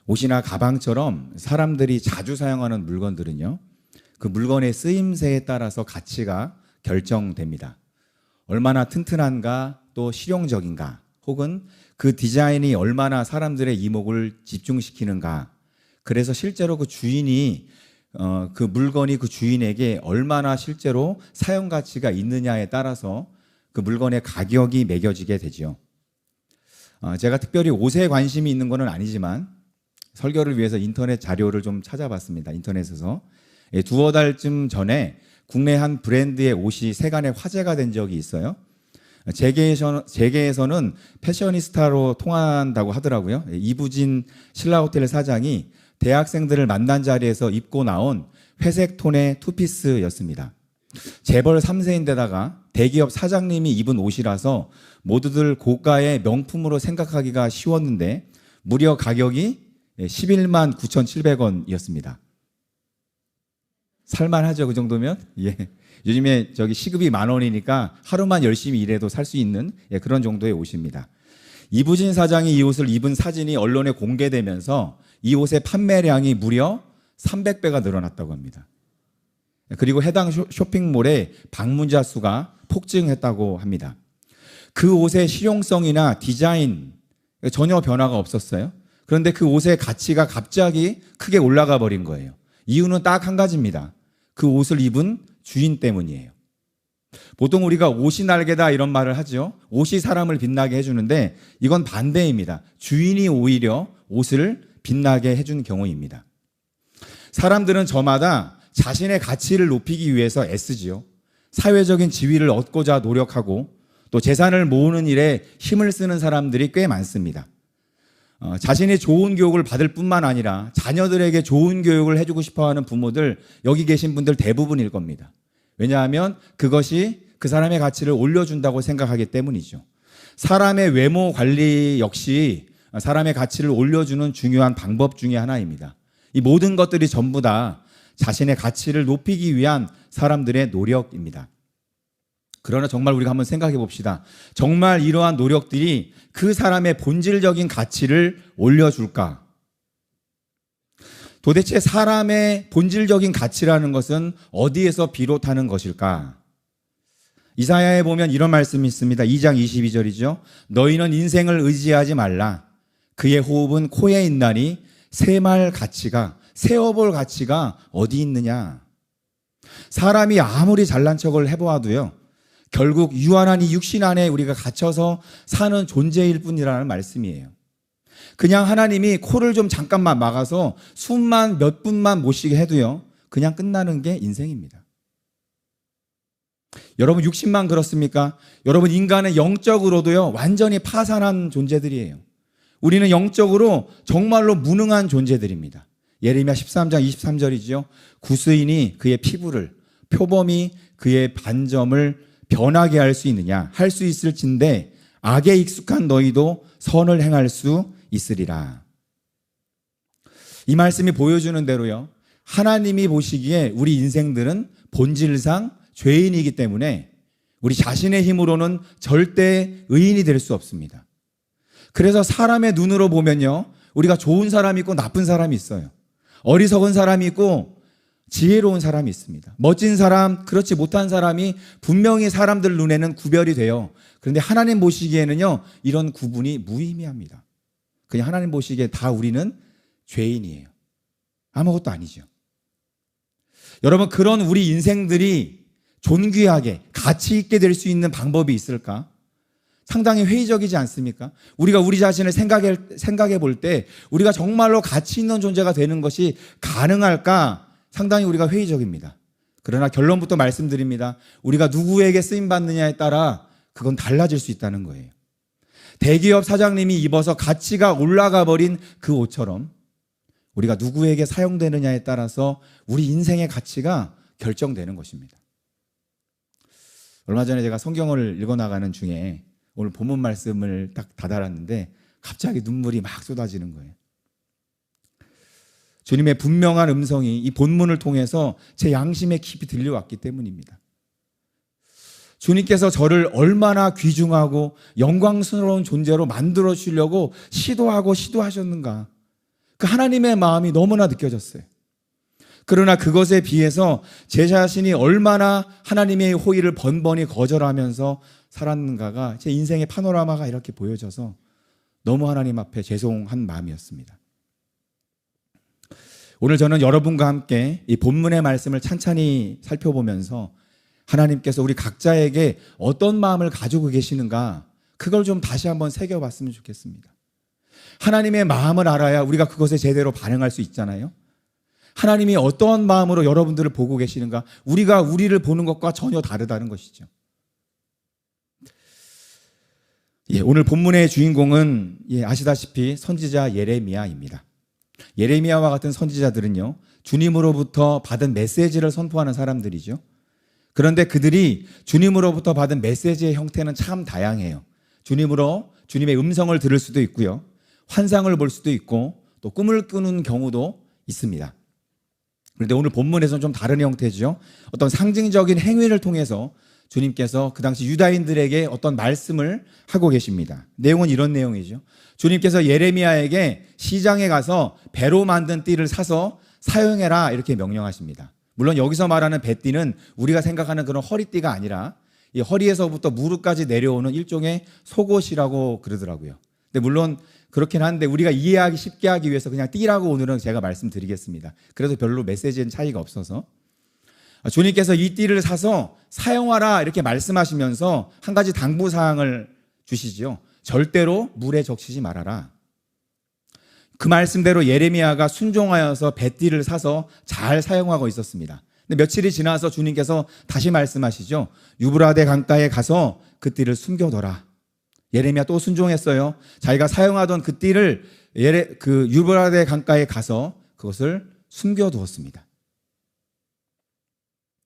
옷이나 가방처럼 사람들이 자주 사용하는 물건들은요, 그 물건의 쓰임새에 따라서 가치가 결정됩니다. 얼마나 튼튼한가, 또 실용적인가, 혹은 그 디자인이 얼마나 사람들의 이목을 집중시키는가. 그래서 실제로 그 주인이 그 물건이 그 주인에게 얼마나 실제로 사용 가치가 있느냐에 따라서 그 물건의 가격이 매겨지게 되죠. 제가 특별히 옷에 관심이 있는 건 아니지만 설교를 위해서 인터넷 자료를 좀 찾아봤습니다. 인터넷에서 두어 달쯤 전에 국내 한 브랜드의 옷이 세간에 화제가 된 적이 있어요. 재계에서는 패셔니스타로 통한다고 하더라고요. 이부진 신라호텔 사장이 대학생들을 만난 자리에서 입고 나온 회색 톤의 투피스였습니다. 재벌 3세인데다가 대기업 사장님이 입은 옷이라서 모두들 고가의 명품으로 생각하기가 쉬웠는데 무려 가격이 11만 9,700원이었습니다. 살만하죠, 그 정도면? 예. 요즘에 시급이 10,000원이니까 하루만 열심히 일해도 살 수 있는 그런 정도의 옷입니다. 이부진 사장이 이 옷을 입은 사진이 언론에 공개되면서 이 옷의 판매량이 무려 300배가 늘어났다고 합니다. 그리고 해당 쇼핑몰의 방문자 수가 폭증했다고 합니다. 그 옷의 실용성이나 디자인 전혀 변화가 없었어요. 그런데 그 옷의 가치가 갑자기 크게 올라가 버린 거예요. 이유는 딱 한 가지입니다. 그 옷을 입은 주인 때문이에요. 보통 우리가 옷이 날개다 이런 말을 하죠. 옷이 사람을 빛나게 해주는데 이건 반대입니다. 주인이 오히려 옷을 빛나게 해준 경우입니다. 사람들은 저마다 자신의 가치를 높이기 위해서 애쓰지요. 사회적인 지위를 얻고자 노력하고 또 재산을 모으는 일에 힘을 쓰는 사람들이 꽤 많습니다. 자신이 좋은 교육을 받을 뿐만 아니라 자녀들에게 좋은 교육을 해주고 싶어하는 부모들, 여기 계신 분들 대부분일 겁니다. 왜냐하면 그것이 그 사람의 가치를 올려준다고 생각하기 때문이죠. 사람의 외모 관리 역시 사람의 가치를 올려주는 중요한 방법 중에 하나입니다. 이 모든 것들이 전부 다 자신의 가치를 높이기 위한 사람들의 노력입니다. 그러나 정말 우리가 한번 생각해 봅시다. 정말 이러한 노력들이 그 사람의 본질적인 가치를 올려줄까? 도대체 사람의 본질적인 가치라는 것은 어디에서 비롯하는 것일까? 이사야에 보면 이런 말씀이 있습니다. 2장 22절이죠. 너희는 인생을 의지하지 말라. 그의 호흡은 코에 있나니 세말 가치가, 세어볼 가치가 어디 있느냐? 사람이 아무리 잘난 척을 해보아도요, 결국 유한한 이 육신 안에 우리가 갇혀서 사는 존재일 뿐이라는 말씀이에요. 그냥 하나님이 코를 좀 잠깐만 막아서 숨만 몇 분만 못 쉬게 해도요, 그냥 끝나는 게 인생입니다. 여러분 육신만 그렇습니까? 여러분 인간은 영적으로도요, 완전히 파산한 존재들이에요. 우리는 영적으로 정말로 무능한 존재들입니다. 예레미야 13장 23절이죠. 구스인이 그의 피부를, 표범이 그의 반점을 변하게 할 수 있느냐? 할 수 있을진데 악에 익숙한 너희도 선을 행할 수 있으리라. 이 말씀이 보여주는 대로요, 하나님이 보시기에 우리 인생들은 본질상 죄인이기 때문에 우리 자신의 힘으로는 절대 의인이 될 수 없습니다. 그래서 사람의 눈으로 보면요, 우리가 좋은 사람이 있고 나쁜 사람이 있어요. 어리석은 사람이 있고 지혜로운 사람이 있습니다. 멋진 사람, 그렇지 못한 사람이 분명히 사람들 눈에는 구별이 돼요. 그런데 하나님 보시기에는요, 이런 구분이 무의미합니다. 그냥 하나님 보시기에 다 우리는 죄인이에요. 아무것도 아니죠. 여러분, 그런 우리 인생들이 존귀하게 가치 있게 될 수 있는 방법이 있을까? 상당히 회의적이지 않습니까? 우리가 우리 자신을 생각해 볼 때 우리가 정말로 가치 있는 존재가 되는 것이 가능할까? 상당히 우리가 회의적입니다. 그러나 결론부터 말씀드립니다. 우리가 누구에게 쓰임받느냐에 따라 그건 달라질 수 있다는 거예요. 대기업 사장님이 입어서 가치가 올라가 버린 그 옷처럼 우리가 누구에게 사용되느냐에 따라서 우리 인생의 가치가 결정되는 것입니다. 얼마 전에 제가 성경을 읽어나가는 중에 오늘 본문 말씀을 딱 다다랐는데 갑자기 눈물이 막 쏟아지는 거예요. 주님의 분명한 음성이 이 본문을 통해서 제 양심에 깊이 들려왔기 때문입니다. 주님께서 저를 얼마나 귀중하고 영광스러운 존재로 만들어 주려고 시도하셨는가. 그 하나님의 마음이 너무나 느껴졌어요. 그러나 그것에 비해서 제 자신이 얼마나 하나님의 호의를 번번이 거절하면서 살았는가가 제 인생의 파노라마가 이렇게 보여져서 너무 하나님 앞에 죄송한 마음이었습니다. 오늘 저는 여러분과 함께 이 본문의 말씀을 찬찬히 살펴보면서 하나님께서 우리 각자에게 어떤 마음을 가지고 계시는가, 그걸 좀 다시 한번 새겨봤으면 좋겠습니다. 하나님의 마음을 알아야 우리가 그것에 제대로 반응할 수 있잖아요. 하나님이 어떠한 마음으로 여러분들을 보고 계시는가, 우리가 우리를 보는 것과 전혀 다르다는 것이죠. 오늘 본문의 주인공은 아시다시피 선지자 예레미야입니다. 예레미야와 같은 선지자들은요, 주님으로부터 받은 메시지를 선포하는 사람들이죠. 그런데 그들이 주님으로부터 받은 메시지의 형태는 참 다양해요. 주님의 음성을 들을 수도 있고요, 환상을 볼 수도 있고, 또 꿈을 꾸는 경우도 있습니다. 그런데 오늘 본문에서는 좀 다른 형태죠. 어떤 상징적인 행위를 통해서 주님께서 그 당시 유다인들에게 어떤 말씀을 하고 계십니다. 내용은 이런 내용이죠. 주님께서 예레미야에게 시장에 가서 배로 만든 띠를 사서 사용해라, 이렇게 명령하십니다. 물론 여기서 말하는 배띠는 우리가 생각하는 그런 허리띠가 아니라 이 허리에서부터 무릎까지 내려오는 일종의 속옷이라고 그러더라고요. 근데 물론 그렇긴 한데 우리가 이해하기 쉽게 하기 위해서 그냥 띠라고 오늘은 제가 말씀드리겠습니다. 그래도 별로 메시지엔 차이가 없어서 주님께서 이 띠를 사서 사용하라, 이렇게 말씀하시면서 한 가지 당부사항을 주시지요. 절대로 물에 적시지 말아라. 그 말씀대로 예레미야가 순종하여서 배띠를 사서 잘 사용하고 있었습니다. 근데 며칠이 지나서 주님께서 다시 말씀하시죠. 유브라데 강가에 가서 그 띠를 숨겨둬라. 예레미야 또 순종했어요. 자기가 사용하던 그 띠를 유브라데 강가에 가서 그것을 숨겨두었습니다.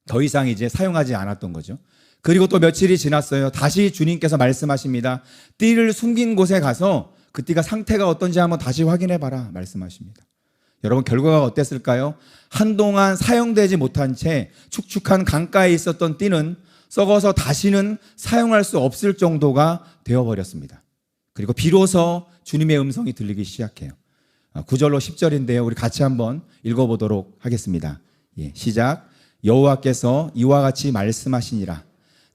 더 이상 이제 사용하지 않았던 거죠. 그리고 또 며칠이 지났어요. 다시 주님께서 말씀하십니다. 띠를 숨긴 곳에 가서 그 띠가 상태가 어떤지 한번 다시 확인해봐라, 말씀하십니다. 여러분, 결과가 어땠을까요? 한동안 사용되지 못한 채 축축한 강가에 있었던 띠는 썩어서 다시는 사용할 수 없을 정도가 되어버렸습니다. 그리고 비로소 주님의 음성이 들리기 시작해요. 9절로 10절인데요. 우리 같이 한번 읽어보도록 하겠습니다. 시작. 여호와께서 이와 같이 말씀하시니라.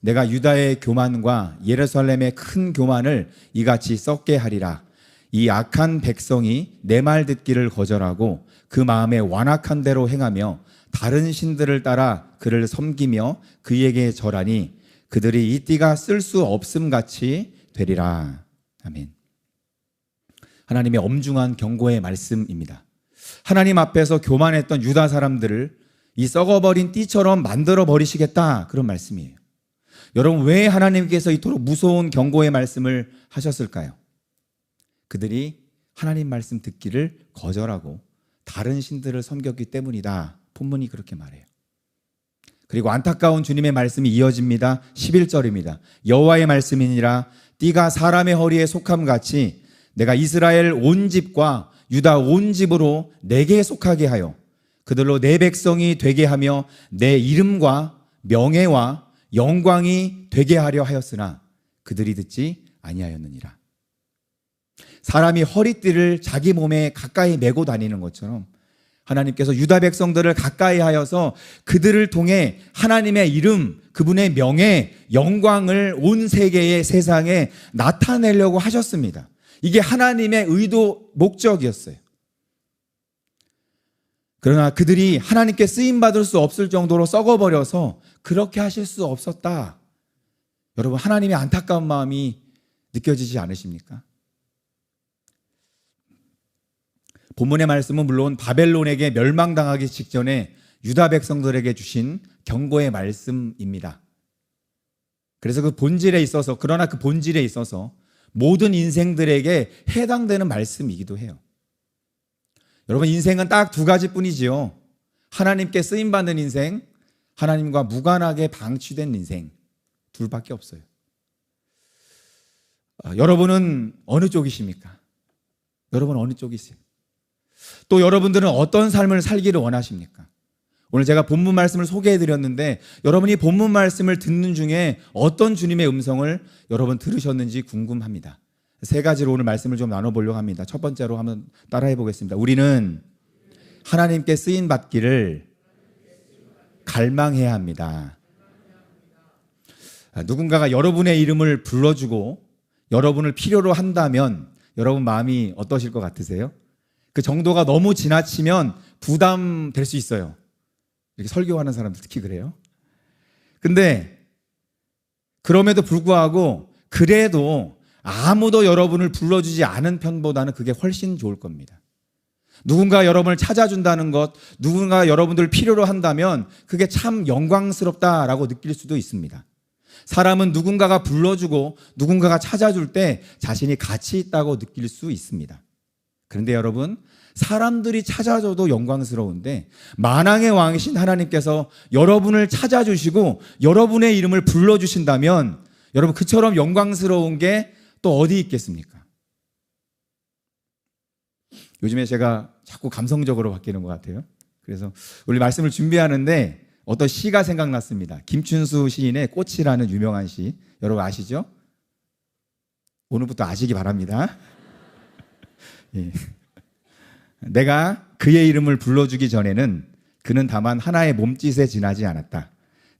내가 유다의 교만과 예루살렘의 큰 교만을 이같이 썩게 하리라. 이 악한 백성이 내 말 듣기를 거절하고 그 마음에 완악한 대로 행하며 다른 신들을 따라 그를 섬기며 그에게 절하니 그들이 이 띠가 쓸 수 없음 같이 되리라. 아멘. 하나님의 엄중한 경고의 말씀입니다. 하나님 앞에서 교만했던 유다 사람들을 이 썩어버린 띠처럼 만들어 버리시겠다, 그런 말씀이에요. 여러분, 왜 하나님께서 이토록 무서운 경고의 말씀을 하셨을까요? 그들이 하나님 말씀 듣기를 거절하고 다른 신들을 섬겼기 때문이다. 본문이 그렇게 말해요. 그리고 안타까운 주님의 말씀이 이어집니다. 11절입니다. 여호와의 말씀이니라. 띠가 사람의 허리에 속함 같이 내가 이스라엘 온 집과 유다 온 집으로 내게 속하게 하여 그들로 내 백성이 되게 하며 내 이름과 명예와 영광이 되게 하려 하였으나 그들이 듣지 아니하였느니라. 사람이 허리띠를 자기 몸에 가까이 메고 다니는 것처럼 하나님께서 유다 백성들을 가까이 하여서 그들을 통해 하나님의 이름, 그분의 명예, 영광을 온 세계의 세상에 나타내려고 하셨습니다. 이게 하나님의 의도, 목적이었어요. 그러나 그들이 하나님께 쓰임받을 수 없을 정도로 썩어버려서 그렇게 하실 수 없었다. 여러분, 하나님의 안타까운 마음이 느껴지지 않으십니까? 본문의 말씀은 물론 바벨론에게 멸망당하기 직전에 유다 백성들에게 주신 경고의 말씀입니다. 그래서 그 본질에 있어서, 그러나 그 본질에 있어서 모든 인생들에게 해당되는 말씀이기도 해요. 여러분, 인생은 딱 두 가지뿐이지요. 하나님께 쓰임받는 인생, 하나님과 무관하게 방치된 인생, 둘밖에 없어요. 여러분은 어느 쪽이십니까? 여러분 어느 쪽이세요? 또 여러분들은 어떤 삶을 살기를 원하십니까? 오늘 제가 본문 말씀을 소개해드렸는데 여러분이 본문 말씀을 듣는 중에 어떤 주님의 음성을 여러분 들으셨는지 궁금합니다. 세 가지로 오늘 말씀을 좀 나눠보려고 합니다. 첫 번째로 한번 따라해 보겠습니다. 우리는 하나님께 쓰임 받기를 갈망해야 합니다. 누군가가 여러분의 이름을 불러주고 여러분을 필요로 한다면 여러분 마음이 어떠실 것 같으세요? 그 정도가 너무 지나치면 부담될 수 있어요. 이렇게 설교하는 사람들 특히 그래요. 근데 그럼에도 불구하고 그래도 아무도 여러분을 불러주지 않은 편보다는 그게 훨씬 좋을 겁니다. 누군가 여러분을 찾아준다는 것, 누군가 여러분들을 필요로 한다면 그게 참 영광스럽다라고 느낄 수도 있습니다. 사람은 누군가가 불러주고 누군가가 찾아줄 때 자신이 가치 있다고 느낄 수 있습니다. 그런데 여러분, 사람들이 찾아줘도 영광스러운데 만왕의 왕이신 하나님께서 여러분을 찾아주시고 여러분의 이름을 불러주신다면 여러분 그처럼 영광스러운 게 또 어디 있겠습니까? 요즘에 제가 자꾸 감성적으로 바뀌는 것 같아요. 그래서 우리 말씀을 준비하는데 어떤 시가 생각났습니다. 김춘수 시인의 꽃이라는 유명한 시, 여러분 아시죠? 오늘부터 아시기 바랍니다. 예. 내가 그의 이름을 불러주기 전에는 그는 다만 하나의 몸짓에 지나지 않았다.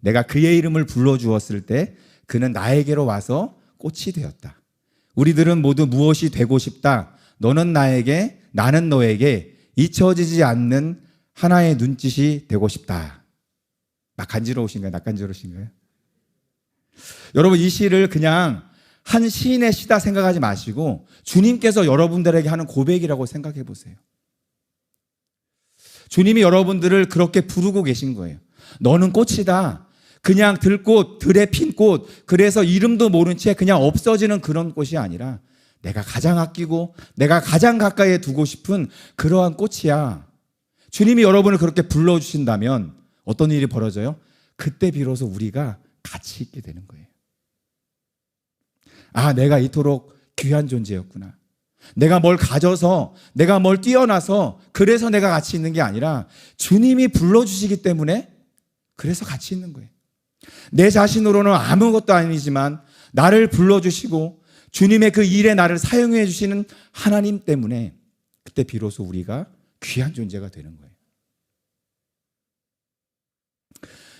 내가 그의 이름을 불러주었을 때 그는 나에게로 와서 꽃이 되었다. 우리들은 모두 무엇이 되고 싶다. 너는 나에게, 나는 너에게 잊혀지지 않는 하나의 눈짓이 되고 싶다. 막 간지러우신가요? 낯간지러우신가요? 여러분 이 시를 그냥 한 시인의 시다 생각하지 마시고 주님께서 여러분들에게 하는 고백이라고 생각해 보세요. 주님이 여러분들을 그렇게 부르고 계신 거예요. 너는 꽃이다. 그냥 들꽃, 들에 핀 꽃, 그래서 이름도 모른 채 그냥 없어지는 그런 꽃이 아니라 내가 가장 아끼고 내가 가장 가까이에 두고 싶은 그러한 꽃이야. 주님이 여러분을 그렇게 불러주신다면 어떤 일이 벌어져요? 그때 비로소 우리가 가치 있게 되는 거예요. 아, 내가 이토록 귀한 존재였구나. 내가 뭘 가져서, 내가 뭘 뛰어나서 그래서 내가 가치 있는 게 아니라 주님이 불러주시기 때문에 그래서 가치 있는 거예요. 내 자신으로는 아무것도 아니지만 나를 불러주시고 주님의 그 일에 나를 사용해 주시는 하나님 때문에 그때 비로소 우리가 귀한 존재가 되는 거예요.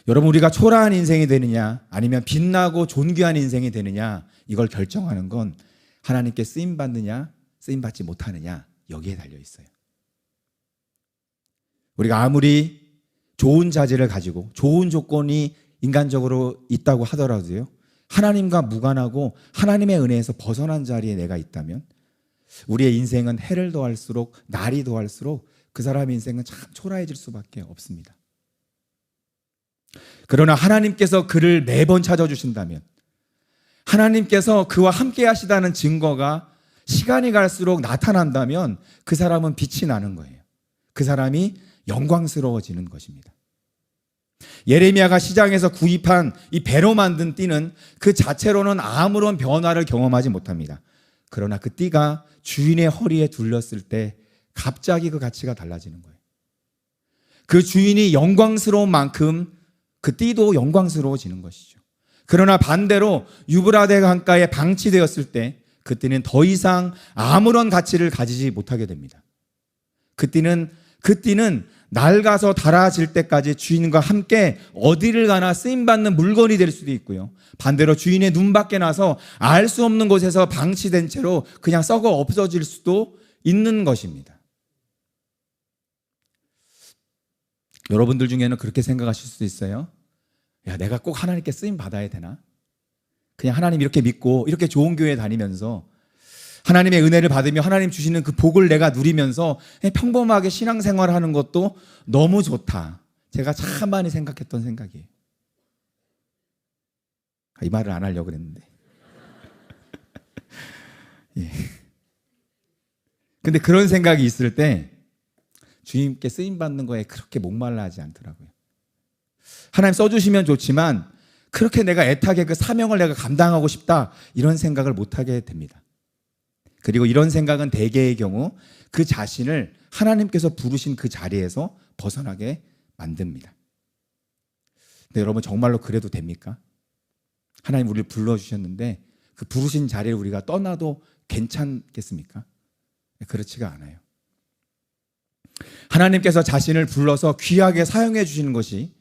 여러분 우리가 초라한 인생이 되느냐 아니면 빛나고 존귀한 인생이 되느냐 이걸 결정하는 건 하나님께 쓰임받느냐 쓰임받지 못하느냐 여기에 달려 있어요. 우리가 아무리 좋은 자질을 가지고 좋은 조건이 인간적으로 있다고 하더라도요 하나님과 무관하고 하나님의 은혜에서 벗어난 자리에 내가 있다면 우리의 인생은 해를 더할수록 날이 더할수록 그 사람의 인생은 참 초라해질 수밖에 없습니다. 그러나 하나님께서 그를 매번 찾아주신다면 하나님께서 그와 함께 하시다는 증거가 시간이 갈수록 나타난다면 그 사람은 빛이 나는 거예요. 그 사람이 영광스러워지는 것입니다. 예레미야가 시장에서 구입한 이 배로 만든 띠는 그 자체로는 아무런 변화를 경험하지 못합니다. 그러나 그 띠가 주인의 허리에 둘렸을 때 갑자기 그 가치가 달라지는 거예요. 그 주인이 영광스러운 만큼 그 띠도 영광스러워지는 것이죠. 그러나 반대로 유브라데 강가에 방치되었을 때 그 띠는 더 이상 아무런 가치를 가지지 못하게 됩니다. 그 띠는 낡아서 닳아질 때까지 주인과 함께 어디를 가나 쓰임받는 물건이 될 수도 있고요. 반대로 주인의 눈밖에 나서 알 수 없는 곳에서 방치된 채로 그냥 썩어 없어질 수도 있는 것입니다. 여러분들 중에는 그렇게 생각하실 수도 있어요. 야, 내가 꼭 하나님께 쓰임 받아야 되나? 그냥 하나님 이렇게 믿고 이렇게 좋은 교회 다니면서 하나님의 은혜를 받으며 하나님 주시는 그 복을 내가 누리면서 평범하게 신앙생활을 하는 것도 너무 좋다. 제가 참 많이 생각했던 생각이에요. 이 말을 안 하려고 그랬는데. 예. 근데 그런 생각이 있을 때 주님께 쓰임받는 거에 그렇게 목말라 하지 않더라고요. 하나님 써주시면 좋지만 그렇게 내가 애타게 그 사명을 내가 감당하고 싶다 이런 생각을 못하게 됩니다. 그리고 이런 생각은 대개의 경우 그 자신을 하나님께서 부르신 그 자리에서 벗어나게 만듭니다. 근데 여러분 정말로 그래도 됩니까? 하나님 우리를 불러주셨는데 그 부르신 자리를 우리가 떠나도 괜찮겠습니까? 그렇지가 않아요. 하나님께서 자신을 불러서 귀하게 사용해 주시는 것이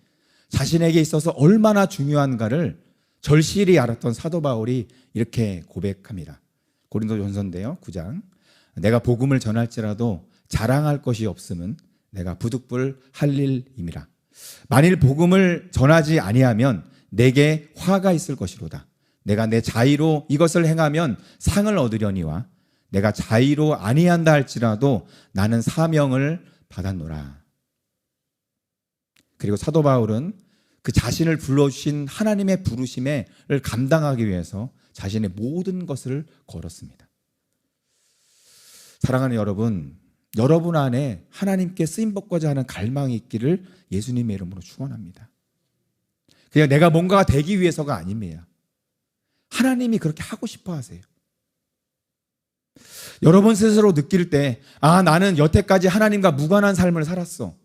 자신에게 있어서 얼마나 중요한가를 절실히 알았던 사도 바울이 이렇게 고백합니다. 고린도전서인데요, 9장. 내가 복음을 전할지라도 자랑할 것이 없음은 내가 부득불 할 일임이라. 만일 복음을 전하지 아니하면 내게 화가 있을 것이로다. 내가 내 자의로 이것을 행하면 상을 얻으려니와 내가 자의로 아니한다 할지라도 나는 사명을 받았노라. 그리고 사도 바울은 그 자신을 불러주신 하나님의 부르심을 감당하기 위해서 자신의 모든 것을 걸었습니다. 사랑하는 여러분, 여러분 안에 하나님께 쓰임받고자 하는 갈망이 있기를 예수님의 이름으로 축원합니다. 그냥 내가 뭔가가 되기 위해서가 아닙니다. 하나님이 그렇게 하고 싶어 하세요. 여러분 스스로 느낄 때, 나는 여태까지 하나님과 무관한 삶을 살았어.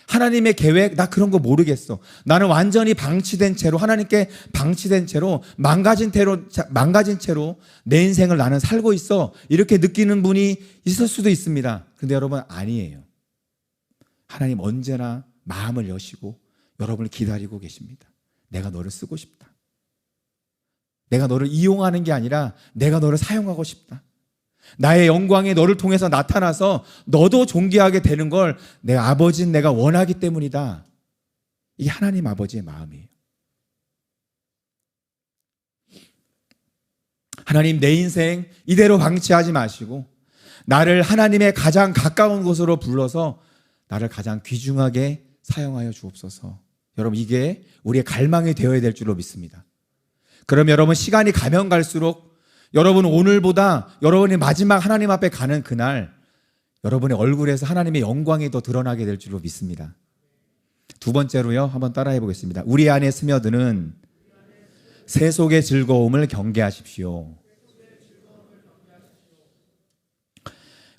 하나님의 계획, 나 그런 거 모르겠어. 나는 완전히 방치된 채로, 하나님께 방치된 채로, 망가진 채로 내 인생을 나는 살고 있어. 이렇게 느끼는 분이 있을 수도 있습니다. 근데 여러분, 아니에요. 하나님 언제나 마음을 여시고 여러분을 기다리고 계십니다. 내가 너를 쓰고 싶다. 내가 너를 이용하는 게 아니라 내가 너를 사용하고 싶다. 나의 영광이 너를 통해서 나타나서 너도 존귀하게 되는 걸 내 아버지는 내가 원하기 때문이다. 이게 하나님 아버지의 마음이에요. 하나님, 내 인생 이대로 방치하지 마시고 나를 하나님의 가장 가까운 곳으로 불러서 나를 가장 귀중하게 사용하여 주옵소서. 여러분, 이게 우리의 갈망이 되어야 될 줄로 믿습니다. 그럼 여러분, 시간이 가면 갈수록 여러분 오늘보다 여러분이 마지막 하나님 앞에 가는 그날 여러분의 얼굴에서 하나님의 영광이 더 드러나게 될 줄로 믿습니다. 두 번째로요, 한번 따라해 보겠습니다. 우리 안에 스며드는 세속의 즐거움을 경계하십시오.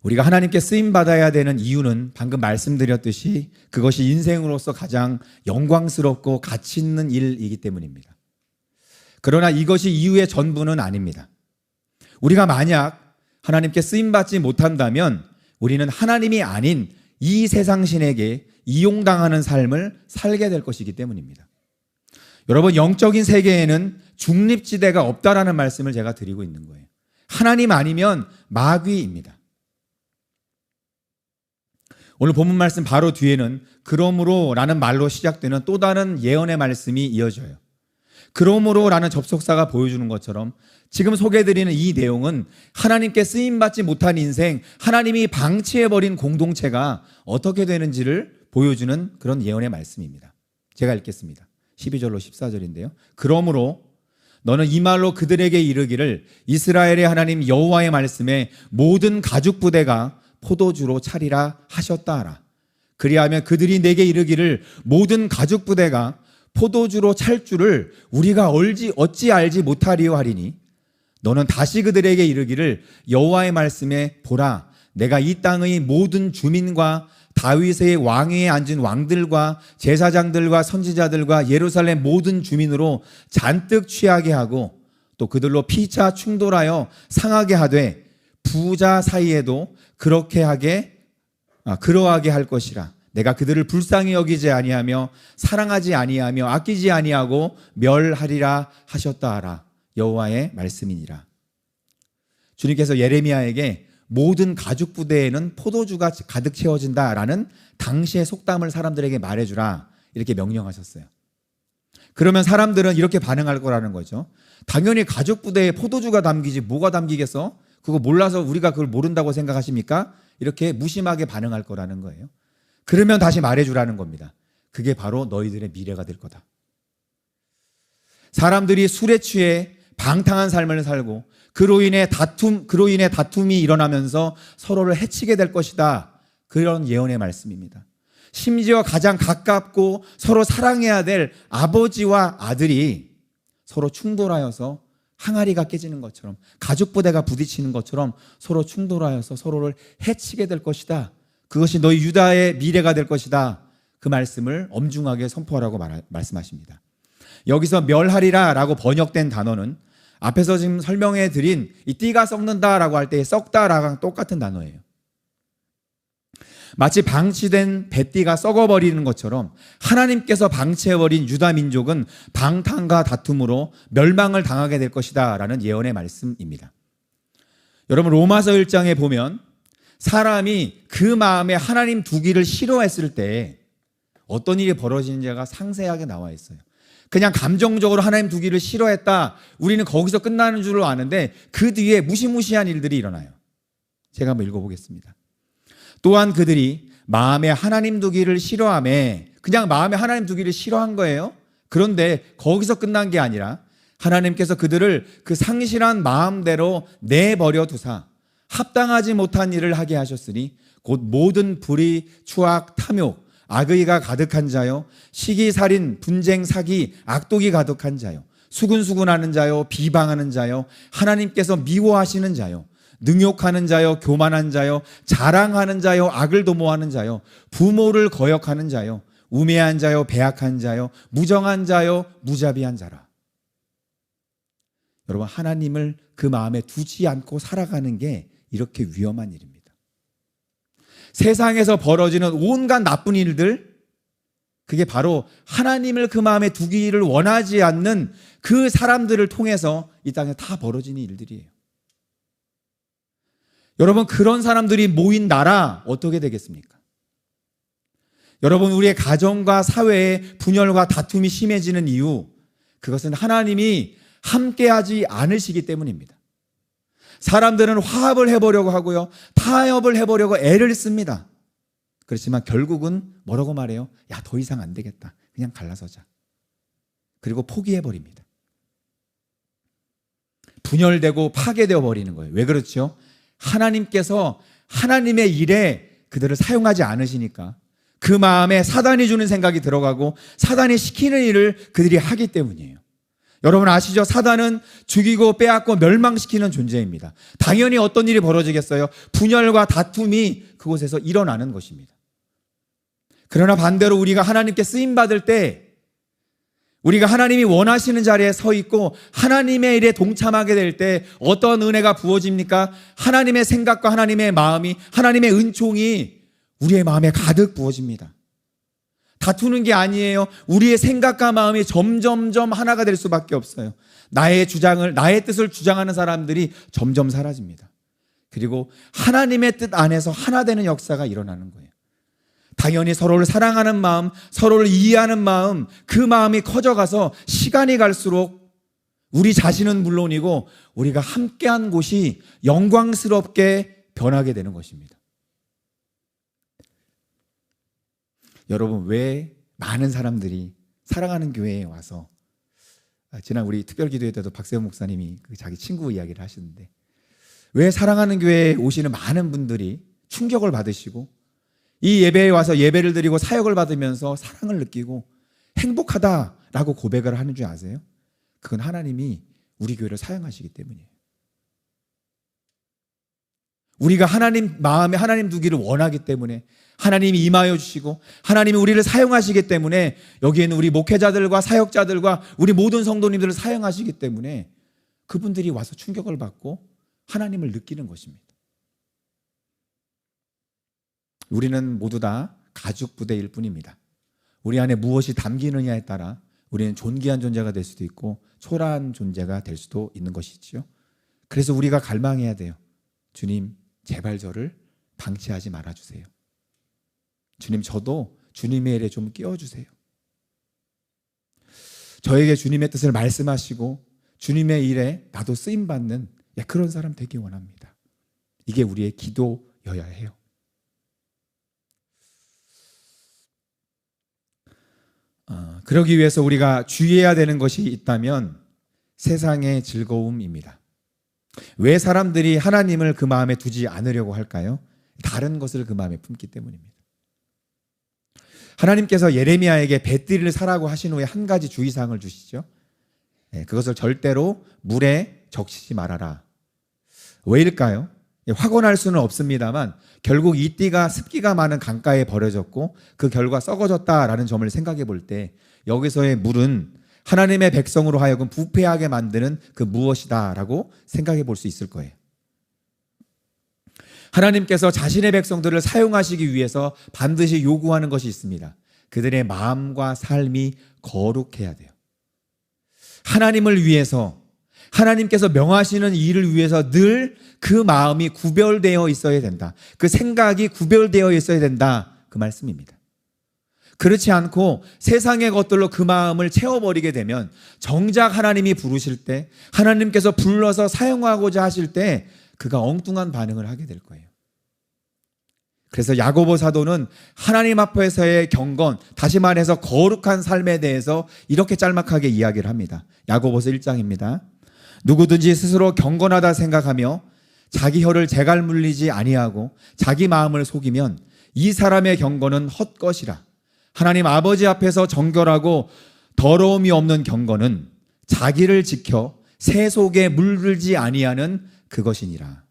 우리가 하나님께 쓰임받아야 되는 이유는 방금 말씀드렸듯이 그것이 인생으로서 가장 영광스럽고 가치 있는 일이기 때문입니다. 그러나 이것이 이유의 전부는 아닙니다. 우리가 만약 하나님께 쓰임받지 못한다면 우리는 하나님이 아닌 이 세상 신에게 이용당하는 삶을 살게 될 것이기 때문입니다. 여러분, 영적인 세계에는 중립지대가 없다라는 말씀을 제가 드리고 있는 거예요. 하나님 아니면 마귀입니다. 오늘 본문 말씀 바로 뒤에는 그러므로 라는 말로 시작되는 또 다른 예언의 말씀이 이어져요. 그러므로 라는 접속사가 보여주는 것처럼 지금 소개해드리는 이 내용은 하나님께 쓰임받지 못한 인생, 하나님이 방치해버린 공동체가 어떻게 되는지를 보여주는 그런 예언의 말씀입니다. 제가 읽겠습니다. 12절로 14절인데요. 그러므로 너는 이 말로 그들에게 이르기를 이스라엘의 하나님 여호와의 말씀에 모든 가죽 부대가 포도주로 차리라 하셨다 하라. 그리하면 그들이 내게 이르기를 모든 가죽 부대가 포도주로 찰 줄을 우리가 어찌 알지 못하리요 하리니 너는 다시 그들에게 이르기를 여호와의 말씀에 보라, 내가 이 땅의 모든 주민과 다윗의 왕위에 앉은 왕들과 제사장들과 선지자들과 예루살렘 모든 주민으로 잔뜩 취하게 하고 또 그들로 피차 충돌하여 상하게 하되 부자 사이에도 그러하게 할 것이라. 내가 그들을 불쌍히 여기지 아니하며 사랑하지 아니하며 아끼지 아니하고 멸하리라 하셨다 하라. 여호와의 말씀이니라. 주님께서 예레미야에게 모든 가죽 부대에는 포도주가 가득 채워진다라는 당시의 속담을 사람들에게 말해주라 이렇게 명령하셨어요. 그러면 사람들은 이렇게 반응할 거라는 거죠. 당연히 가죽 부대에 포도주가 담기지 뭐가 담기겠어? 그거 몰라서 우리가 그걸 모른다고 생각하십니까? 이렇게 무심하게 반응할 거라는 거예요. 그러면 다시 말해주라는 겁니다. 그게 바로 너희들의 미래가 될 거다. 사람들이 술에 취해 방탕한 삶을 살고 그로 인해 다툼이 일어나면서 서로를 해치게 될 것이다. 그런 예언의 말씀입니다. 심지어 가장 가깝고 서로 사랑해야 될 아버지와 아들이 서로 충돌하여서 항아리가 깨지는 것처럼 가죽 부대가 부딪히는 것처럼 서로 충돌하여서 서로를 해치게 될 것이다. 그것이 너희 유다의 미래가 될 것이다. 그 말씀을 엄중하게 선포하라고 말씀하십니다. 여기서 멸하리라 라고 번역된 단어는 앞에서 지금 설명해 드린 이 띠가 썩는다라고 할 때 썩다라랑 똑같은 단어예요. 마치 방치된 뱃띠가 썩어버리는 것처럼 하나님께서 방치해버린 유다 민족은 방탕과 다툼으로 멸망을 당하게 될 것이다 라는 예언의 말씀입니다. 여러분, 로마서 1장에 보면 사람이 그 마음에 하나님 두기를 싫어했을 때 어떤 일이 벌어지는지가 상세하게 나와 있어요. 그냥 감정적으로 하나님 두기를 싫어했다, 우리는 거기서 끝나는 줄로 아는데 그 뒤에 무시무시한 일들이 일어나요. 제가 한번 읽어보겠습니다. 또한 그들이 마음에 하나님 두기를 싫어하며, 그냥 마음에 하나님 두기를 싫어한 거예요. 그런데 거기서 끝난 게 아니라 하나님께서 그들을 그 상실한 마음대로 내버려 두사 합당하지 못한 일을 하게 하셨으니 곧 모든 불의, 추악, 탐욕, 악의가 가득한 자요, 시기, 살인, 분쟁, 사기, 악독이 가득한 자요, 수군수군하는 자요, 비방하는 자요, 하나님께서 미워하시는 자요, 능욕하는 자요, 교만한 자요, 자랑하는 자요, 악을 도모하는 자요, 부모를 거역하는 자요, 우매한 자요, 배악한 자요, 무정한 자요, 무자비한 자라. 여러분, 하나님을 그 마음에 두지 않고 살아가는 게 이렇게 위험한 일입니다. 세상에서 벌어지는 온갖 나쁜 일들, 그게 바로 하나님을 그 마음에 두기를 원하지 않는 그 사람들을 통해서 이 땅에 다 벌어지는 일들이에요. 여러분, 그런 사람들이 모인 나라 어떻게 되겠습니까? 여러분, 우리의 가정과 사회에 분열과 다툼이 심해지는 이유, 그것은 하나님이 함께하지 않으시기 때문입니다. 사람들은 화합을 해보려고 하고요, 타협을 해보려고 애를 씁니다. 그렇지만 결국은 뭐라고 말해요? 야, 더 이상 안 되겠다, 그냥 갈라서자. 그리고 포기해버립니다. 분열되고 파괴되어 버리는 거예요. 왜 그렇죠? 하나님께서 하나님의 일에 그들을 사용하지 않으시니까 그 마음에 사단이 주는 생각이 들어가고 사단이 시키는 일을 그들이 하기 때문이에요. 여러분 아시죠? 사단은 죽이고 빼앗고 멸망시키는 존재입니다. 당연히 어떤 일이 벌어지겠어요? 분열과 다툼이 그곳에서 일어나는 것입니다. 그러나 반대로 우리가 하나님께 쓰임받을 때, 우리가 하나님이 원하시는 자리에 서 있고 하나님의 일에 동참하게 될 때 어떤 은혜가 부어집니까? 하나님의 생각과 하나님의 마음이, 하나님의 은총이 우리의 마음에 가득 부어집니다. 다투는 게 아니에요. 우리의 생각과 마음이 점점점 하나가 될 수밖에 없어요. 나의 뜻을 주장하는 사람들이 점점 사라집니다. 그리고 하나님의 뜻 안에서 하나 되는 역사가 일어나는 거예요. 당연히 서로를 사랑하는 마음, 서로를 이해하는 마음, 그 마음이 커져가서 시간이 갈수록 우리 자신은 물론이고 우리가 함께한 곳이 영광스럽게 변하게 되는 것입니다. 여러분, 왜 많은 사람들이 사랑하는 교회에 와서, 지난 우리 특별기도회 때도 박세훈 목사님이 자기 친구 이야기를 하시는데, 왜 사랑하는 교회에 오시는 많은 분들이 충격을 받으시고 이 예배에 와서 예배를 드리고 사역을 받으면서 사랑을 느끼고 행복하다라고 고백을 하는 줄 아세요? 그건 하나님이 우리 교회를 사용하시기 때문이에요. 우리가 하나님 마음에 하나님 두기를 원하기 때문에 하나님이 임하여 주시고 하나님이 우리를 사용하시기 때문에, 여기에는 우리 목회자들과 사역자들과 우리 모든 성도님들을 사용하시기 때문에 그분들이 와서 충격을 받고 하나님을 느끼는 것입니다. 우리는 모두 다 가죽 부대일 뿐입니다. 우리 안에 무엇이 담기느냐에 따라 우리는 존귀한 존재가 될 수도 있고 초라한 존재가 될 수도 있는 것이지요. 그래서 우리가 갈망해야 돼요. 주님, 제발 저를 방치하지 말아주세요. 주님, 저도 주님의 일에 좀 끼워주세요. 저에게 주님의 뜻을 말씀하시고 주님의 일에 나도 쓰임받는 그런 사람 되기 원합니다. 이게 우리의 기도여야 해요. 그러기 위해서 우리가 주의해야 되는 것이 있다면 세상의 즐거움입니다. 왜 사람들이 하나님을 그 마음에 두지 않으려고 할까요? 다른 것을 그 마음에 품기 때문입니다. 하나님께서 예레미야에게 뱃띠를 사라고 하신 후에 한 가지 주의사항을 주시죠. 그것을 절대로 물에 적시지 말아라. 왜일까요? 확언할 수는 없습니다만 결국 이 띠가 습기가 많은 강가에 버려졌고 그 결과 썩어졌다라는 점을 생각해 볼 때 여기서의 물은 하나님의 백성으로 하여금 부패하게 만드는 그 무엇이다라고 생각해 볼 수 있을 거예요. 하나님께서 자신의 백성들을 사용하시기 위해서 반드시 요구하는 것이 있습니다. 그들의 마음과 삶이 거룩해야 돼요. 하나님을 위해서, 하나님께서 명하시는 일을 위해서 늘 그 마음이 구별되어 있어야 된다. 그 생각이 구별되어 있어야 된다. 그 말씀입니다. 그렇지 않고 세상의 것들로 그 마음을 채워버리게 되면 정작 하나님이 부르실 때, 하나님께서 불러서 사용하고자 하실 때 그가 엉뚱한 반응을 하게 될 거예요. 그래서 야고보 사도는 하나님 앞에서의 경건, 다시 말해서 거룩한 삶에 대해서 이렇게 짤막하게 이야기를 합니다. 야고보서 1장입니다. 누구든지 스스로 경건하다 생각하며 자기 혀를 재갈 물리지 아니하고 자기 마음을 속이면 이 사람의 경건은 헛것이라. 하나님 아버지 앞에서 정결하고 더러움이 없는 경건은 자기를 지켜 새 속에 물들지 아니하는 그것이니라.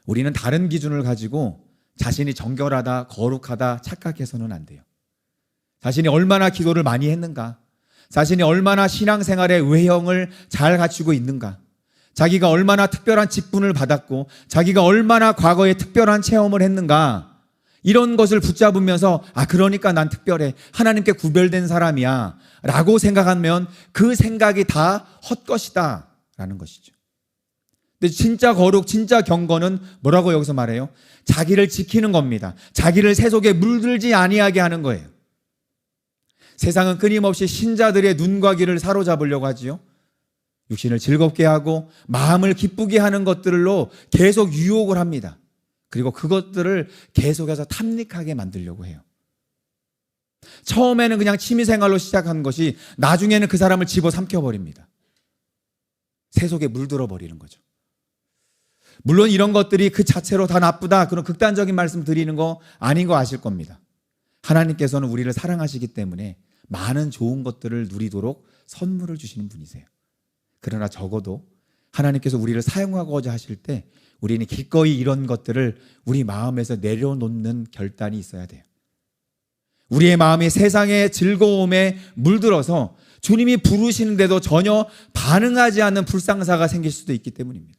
우리는 다른 기준을 가지고 자신이 정결하다, 거룩하다 착각해서는 안 돼요. 자신이 얼마나 기도를 많이 했는가, 자신이 얼마나 신앙생활의 외형을 잘 갖추고 있는가, 자기가 얼마나 특별한 직분을 받았고 자기가 얼마나 과거에 특별한 체험을 했는가, 이런 것을 붙잡으면서 그러니까 난 특별해, 하나님께 구별된 사람이야 라고 생각하면 그 생각이 다 헛것이다 라는 것이죠. 근데 진짜 거룩, 진짜 경건은 뭐라고 여기서 말해요? 자기를 지키는 겁니다. 자기를 새 속에 물들지 아니하게 하는 거예요. 세상은 끊임없이 신자들의 눈과 귀를 사로잡으려고 하지요. 육신을 즐겁게 하고 마음을 기쁘게 하는 것들로 계속 유혹을 합니다. 그리고 그것들을 계속해서 탐닉하게 만들려고 해요. 처음에는 그냥 취미생활로 시작한 것이 나중에는 그 사람을 집어삼켜버립니다. 새 속에 물들어 버리는 거죠. 물론 이런 것들이 그 자체로 다 나쁘다, 그런 극단적인 말씀 드리는 거 아닌 거 아실 겁니다. 하나님께서는 우리를 사랑하시기 때문에 많은 좋은 것들을 누리도록 선물을 주시는 분이세요. 그러나 적어도 하나님께서 우리를 사용하고자 하실 때 우리는 기꺼이 이런 것들을 우리 마음에서 내려놓는 결단이 있어야 돼요. 우리의 마음이 세상의 즐거움에 물들어서 주님이 부르시는데도 전혀 반응하지 않는 불상사가 생길 수도 있기 때문입니다.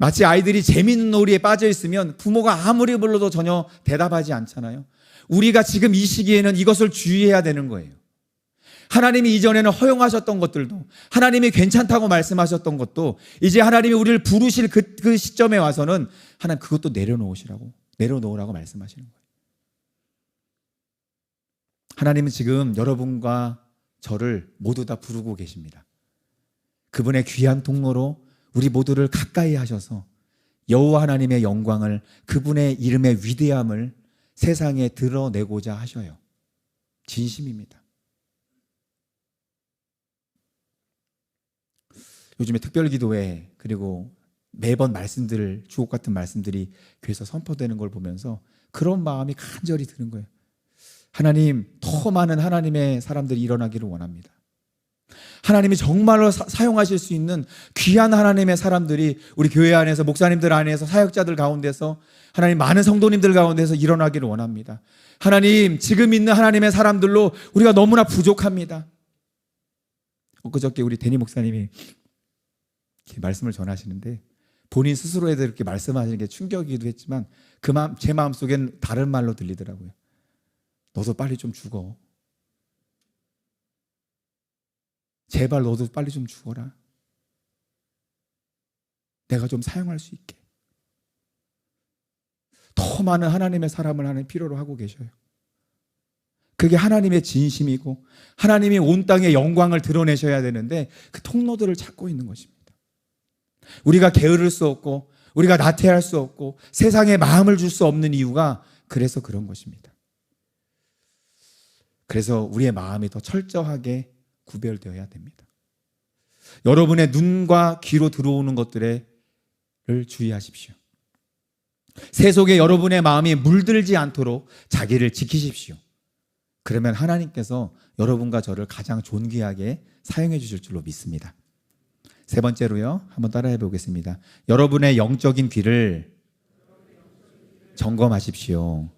마치 아이들이 재밌는 놀이에 빠져 있으면 부모가 아무리 불러도 전혀 대답하지 않잖아요. 우리가 지금 이 시기에는 이것을 주의해야 되는 거예요. 하나님이 이전에는 허용하셨던 것들도, 하나님이 괜찮다고 말씀하셨던 것도, 이제 하나님이 우리를 부르실 그 시점에 와서는 하나님 그것도 내려놓으라고 말씀하시는 거예요. 하나님은 지금 여러분과 저를 모두 다 부르고 계십니다. 그분의 귀한 통로로 우리 모두를 가까이 하셔서 여호와 하나님의 영광을, 그분의 이름의 위대함을 세상에 드러내고자 하셔요. 진심입니다. 요즘에 특별기도회, 그리고 매번 주옥 같은 말씀들이 교회에서 선포되는 걸 보면서 그런 마음이 간절히 드는 거예요. 하나님, 더 많은 하나님의 사람들이 일어나기를 원합니다. 하나님이 정말로 사용하실 수 있는 귀한 하나님의 사람들이 우리 교회 안에서, 목사님들 안에서, 사역자들 가운데서, 하나님 많은 성도님들 가운데서 일어나기를 원합니다. 하나님, 지금 있는 하나님의 사람들로 우리가 너무나 부족합니다. 엊그저께 우리 데니 목사님이 이렇게 말씀을 전하시는데 본인 스스로에도 이렇게 말씀하시는 게 충격이기도 했지만 제 마음속엔 다른 말로 들리더라고요. 너도 빨리 좀 죽어. 제발 너도 빨리 좀 죽어라. 내가 좀 사용할 수 있게. 더 많은 하나님의 사람을 하나님 필요로 하고 계셔요. 그게 하나님의 진심이고 하나님이 온 땅에 영광을 드러내셔야 되는데 그 통로들을 찾고 있는 것입니다. 우리가 게으를 수 없고 우리가 나태할 수 없고 세상에 마음을 줄 수 없는 이유가 그래서 그런 것입니다. 그래서 우리의 마음이 더 철저하게 구별되어야 됩니다. 여러분의 눈과 귀로 들어오는 것들을 주의하십시오. 새 속에 여러분의 마음이 물들지 않도록 자기를 지키십시오. 그러면 하나님께서 여러분과 저를 가장 존귀하게 사용해 주실 줄로 믿습니다. 세 번째로요, 한번 따라해 보겠습니다. 여러분의 영적인 귀를 점검하십시오.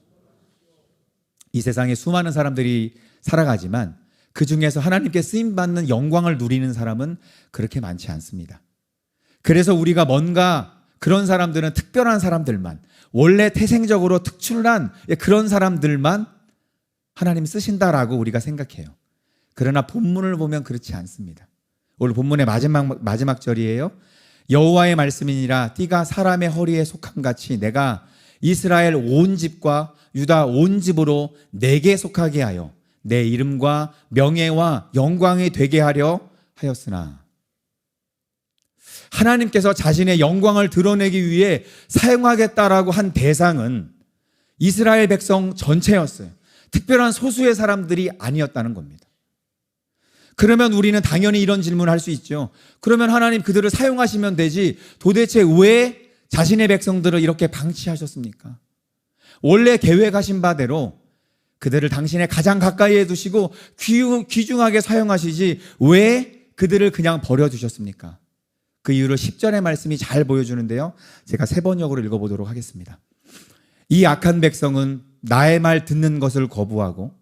이 세상에 수많은 사람들이 살아가지만 그 중에서 하나님께 쓰임받는 영광을 누리는 사람은 그렇게 많지 않습니다. 그래서 우리가 뭔가 그런 사람들은 특별한 사람들만, 원래 태생적으로 특출난 그런 사람들만 하나님 쓰신다라고 우리가 생각해요. 그러나 본문을 보면 그렇지 않습니다. 오늘 본문의 마지막 절이에요. 여호와의 말씀이니라 띠가 사람의 허리에 속함 같이 내가 이스라엘 온 집과 유다 온 집으로 내게 속하게 하여 내 이름과 명예와 영광이 되게 하려 하였으나, 하나님께서 자신의 영광을 드러내기 위해 사용하겠다라고 한 대상은 이스라엘 백성 전체였어요. 특별한 소수의 사람들이 아니었다는 겁니다. 그러면 우리는 당연히 이런 질문을 할 수 있죠. 그러면 하나님 그들을 사용하시면 되지 도대체 왜 자신의 백성들을 이렇게 방치하셨습니까? 원래 계획하신 바대로 그들을 당신의 가장 가까이에 두시고 귀중하게 사용하시지 왜 그들을 그냥 버려두셨습니까? 그 이유를 10절의 말씀이 잘 보여주는데요. 제가 세 번역으로 읽어보도록 하겠습니다. 이 악한 백성은 나의 말 듣는 것을 거부하고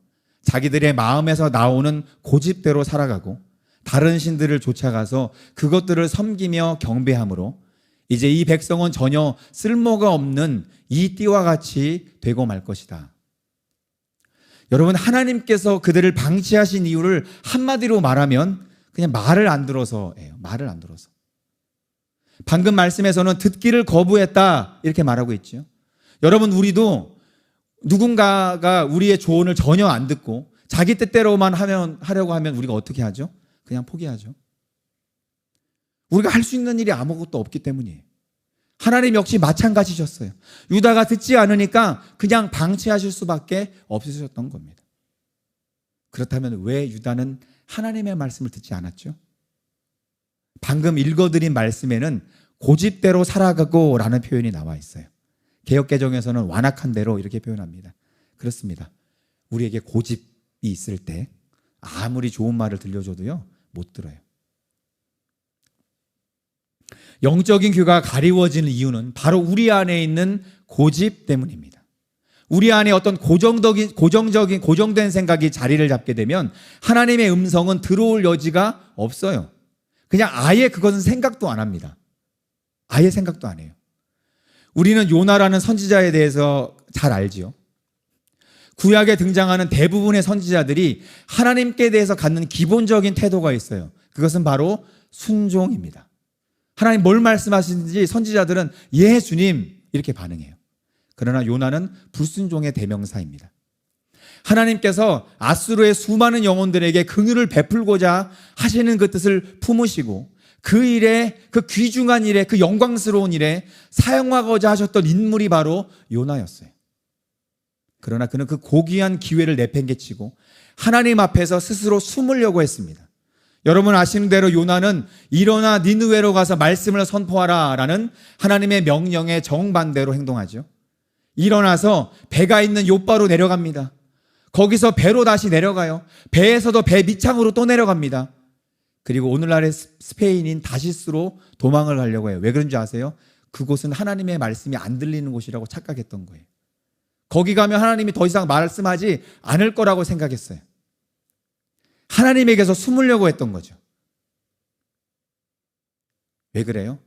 자기들의 마음에서 나오는 고집대로 살아가고 다른 신들을 쫓아가서 그것들을 섬기며 경배함으로 이제 이 백성은 전혀 쓸모가 없는 이 띠와 같이 되고 말 것이다. 여러분, 하나님께서 그들을 방치하신 이유를 한마디로 말하면 그냥 말을 안 들어서예요. 말을 안 들어서. 방금 말씀에서는 듣기를 거부했다 이렇게 말하고 있죠. 여러분, 우리도 누군가가 우리의 조언을 전혀 안 듣고 자기 뜻대로만 하려고 하면 우리가 어떻게 하죠? 그냥 포기하죠. 우리가 할 수 있는 일이 아무것도 없기 때문이에요. 하나님 역시 마찬가지셨어요. 유다가 듣지 않으니까 그냥 방치하실 수밖에 없으셨던 겁니다. 그렇다면 왜 유다는 하나님의 말씀을 듣지 않았죠? 방금 읽어드린 말씀에는 고집대로 살아가고 라는 표현이 나와 있어요. 개역개정에서는 완악한 대로 이렇게 표현합니다. 그렇습니다. 우리에게 고집이 있을 때 아무리 좋은 말을 들려줘도요, 못 들어요. 영적인 귀가 가리워지는 이유는 바로 우리 안에 있는 고집 때문입니다. 우리 안에 어떤 고정된 생각이 자리를 잡게 되면 하나님의 음성은 들어올 여지가 없어요. 그냥 아예 그것은 생각도 안 합니다. 아예 생각도 안 해요. 우리는 요나라는 선지자에 대해서 잘 알지요. 구약에 등장하는 대부분의 선지자들이 하나님께 대해서 갖는 기본적인 태도가 있어요. 그것은 바로 순종입니다. 하나님 뭘 말씀하시는지 선지자들은 예 주님 이렇게 반응해요. 그러나 요나는 불순종의 대명사입니다. 하나님께서 아수르의 수많은 영혼들에게 긍휼을 베풀고자 하시는 그 뜻을 품으시고 그 일에, 그 귀중한 일에, 그 영광스러운 일에 사용하고자 하셨던 인물이 바로 요나였어요. 그러나 그는 그 고귀한 기회를 내팽개치고 하나님 앞에서 스스로 숨으려고 했습니다. 여러분 아시는 대로 요나는 일어나 니느웨로 가서 말씀을 선포하라 라는 하나님의 명령에 정반대로 행동하죠. 일어나서 배가 있는 욥바로 내려갑니다. 거기서 배로 다시 내려가요. 배에서도 배 밑창으로 또 내려갑니다. 그리고 오늘날의 스페인인 다시스로 도망을 가려고 해요. 왜 그런지 아세요? 그곳은 하나님의 말씀이 안 들리는 곳이라고 착각했던 거예요. 거기 가면 하나님이 더 이상 말씀하지 않을 거라고 생각했어요. 하나님에게서 숨으려고 했던 거죠. 왜 그래요?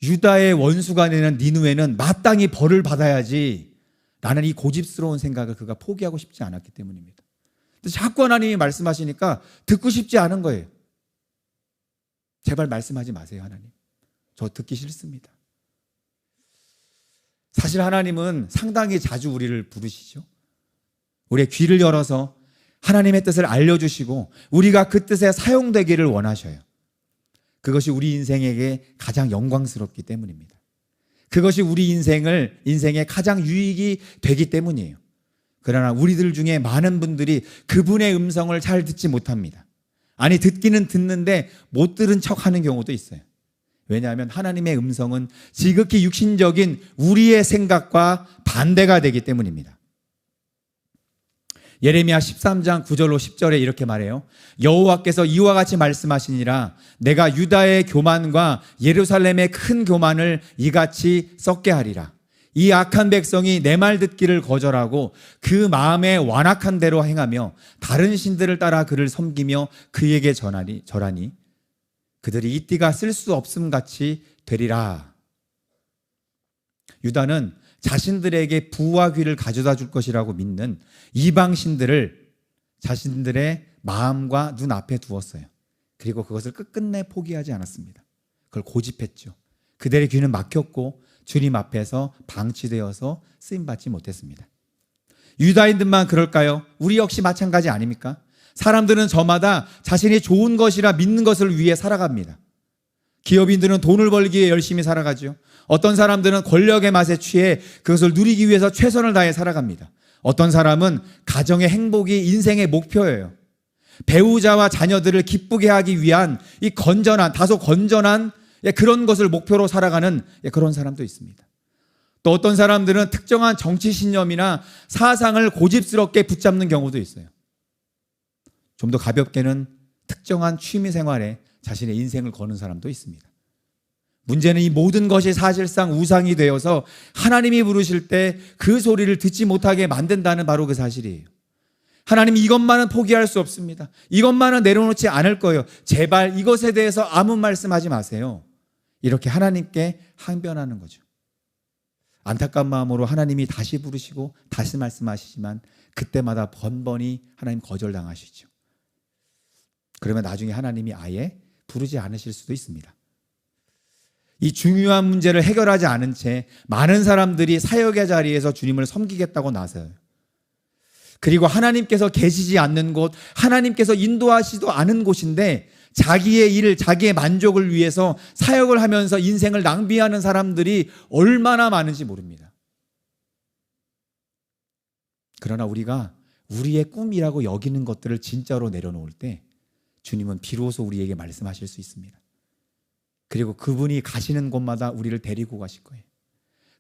유다의 원수가 되는 니느웨는 마땅히 벌을 받아야지 라는 이 고집스러운 생각을 그가 포기하고 싶지 않았기 때문입니다. 자꾸 하나님이 말씀하시니까 듣고 싶지 않은 거예요. 제발 말씀하지 마세요, 하나님. 저 듣기 싫습니다. 사실 하나님은 상당히 자주 우리를 부르시죠. 우리의 귀를 열어서 하나님의 뜻을 알려주시고 우리가 그 뜻에 사용되기를 원하셔요. 그것이 우리 인생에게 가장 영광스럽기 때문입니다. 그것이 우리 인생에 가장 유익이 되기 때문이에요. 그러나 우리들 중에 많은 분들이 그분의 음성을 잘 듣지 못합니다. 아니, 듣기는 듣는데 못 들은 척 하는 경우도 있어요. 왜냐하면 하나님의 음성은 지극히 육신적인 우리의 생각과 반대가 되기 때문입니다. 예레미야 13장 9절로 10절에 이렇게 말해요. 여호와께서 이와 같이 말씀하시니라 내가 유다의 교만과 예루살렘의 큰 교만을 이같이 썩게 하리라. 이 악한 백성이 내 말 듣기를 거절하고 그 마음에 완악한 대로 행하며 다른 신들을 따라 그를 섬기며 그에게 절하니 그들이 이 띠가 쓸 수 없음 같이 되리라. 유다는 자신들에게 부와 귀를 가져다 줄 것이라고 믿는 이방 신들을 자신들의 마음과 눈앞에 두었어요. 그리고 그것을 끝끝내 포기하지 않았습니다. 그걸 고집했죠. 그들의 귀는 막혔고 주님 앞에서 방치되어서 쓰임받지 못했습니다. 유다인들만 그럴까요? 우리 역시 마찬가지 아닙니까? 사람들은 저마다 자신이 좋은 것이라 믿는 것을 위해 살아갑니다. 기업인들은 돈을 벌기 위해 열심히 살아가죠. 어떤 사람들은 권력의 맛에 취해 그것을 누리기 위해서 최선을 다해 살아갑니다. 어떤 사람은 가정의 행복이 인생의 목표예요. 배우자와 자녀들을 기쁘게 하기 위한 이 다소 건전한 그런 것을 목표로 살아가는 그런 사람도 있습니다. 또 어떤 사람들은 특정한 정치 신념이나 사상을 고집스럽게 붙잡는 경우도 있어요. 좀 더 가볍게는 특정한 취미 생활에 자신의 인생을 거는 사람도 있습니다. 문제는 이 모든 것이 사실상 우상이 되어서 하나님이 부르실 때 그 소리를 듣지 못하게 만든다는 바로 그 사실이에요. 하나님 이것만은 포기할 수 없습니다. 이것만은 내려놓지 않을 거예요. 제발 이것에 대해서 아무 말씀하지 마세요. 이렇게 하나님께 항변하는 거죠. 안타까운 마음으로 하나님이 다시 부르시고 다시 말씀하시지만 그때마다 번번이 하나님 거절당하시죠. 그러면 나중에 하나님이 아예 부르지 않으실 수도 있습니다. 이 중요한 문제를 해결하지 않은 채 많은 사람들이 사역의 자리에서 주님을 섬기겠다고 나서요. 그리고 하나님께서 계시지 않는 곳, 하나님께서 인도하시지도 않은 곳인데 자기의 일, 자기의 만족을 위해서 사역을 하면서 인생을 낭비하는 사람들이 얼마나 많은지 모릅니다. 그러나 우리가 우리의 꿈이라고 여기는 것들을 진짜로 내려놓을 때 주님은 비로소 우리에게 말씀하실 수 있습니다. 그리고 그분이 가시는 곳마다 우리를 데리고 가실 거예요.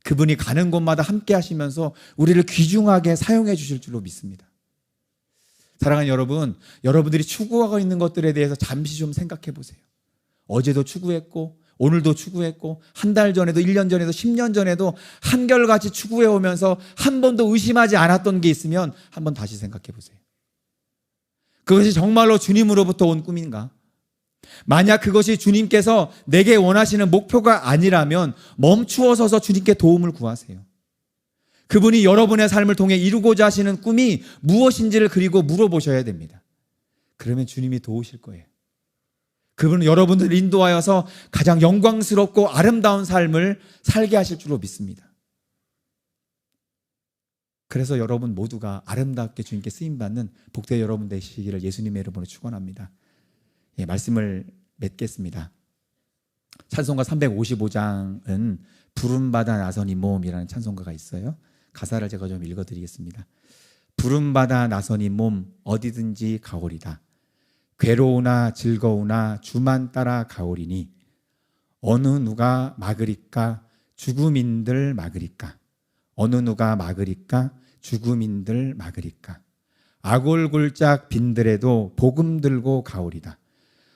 그분이 가는 곳마다 함께 하시면서 우리를 귀중하게 사용해 주실 줄로 믿습니다. 사랑하는 여러분, 여러분들이 추구하고 있는 것들에 대해서 잠시 좀 생각해 보세요. 어제도 추구했고 오늘도 추구했고 한 달 전에도 1년 전에도 10년 전에도 한결같이 추구해 오면서 한 번도 의심하지 않았던 게 있으면 한번 다시 생각해 보세요. 그것이 정말로 주님으로부터 온 꿈인가? 만약 그것이 주님께서 내게 원하시는 목표가 아니라면 멈추어 서서 주님께 도움을 구하세요. 그분이 여러분의 삶을 통해 이루고자 하시는 꿈이 무엇인지를 그리고 물어보셔야 됩니다. 그러면 주님이 도우실 거예요. 그분은 여러분들을 인도하여서 가장 영광스럽고 아름다운 삶을 살게 하실 줄로 믿습니다. 그래서 여러분 모두가 아름답게 주님께 쓰임받는 복된 여러분 되시기를 예수님의 이름으로 축원합니다. 말씀을 맺겠습니다. 찬송가 355장은 부름받아 나선 이 몸이라는 찬송가가 있어요. 가사를 제가 좀 읽어드리겠습니다. 부름받아 나선 이 몸 어디든지 가오리다. 괴로우나 즐거우나 주만 따라 가오리니 어느 누가 막으리까 죽음인들 막으리까 어느 누가 막으리까 죽음인들 막으리까 아골골짝 빈들에도 복음 들고 가오리다.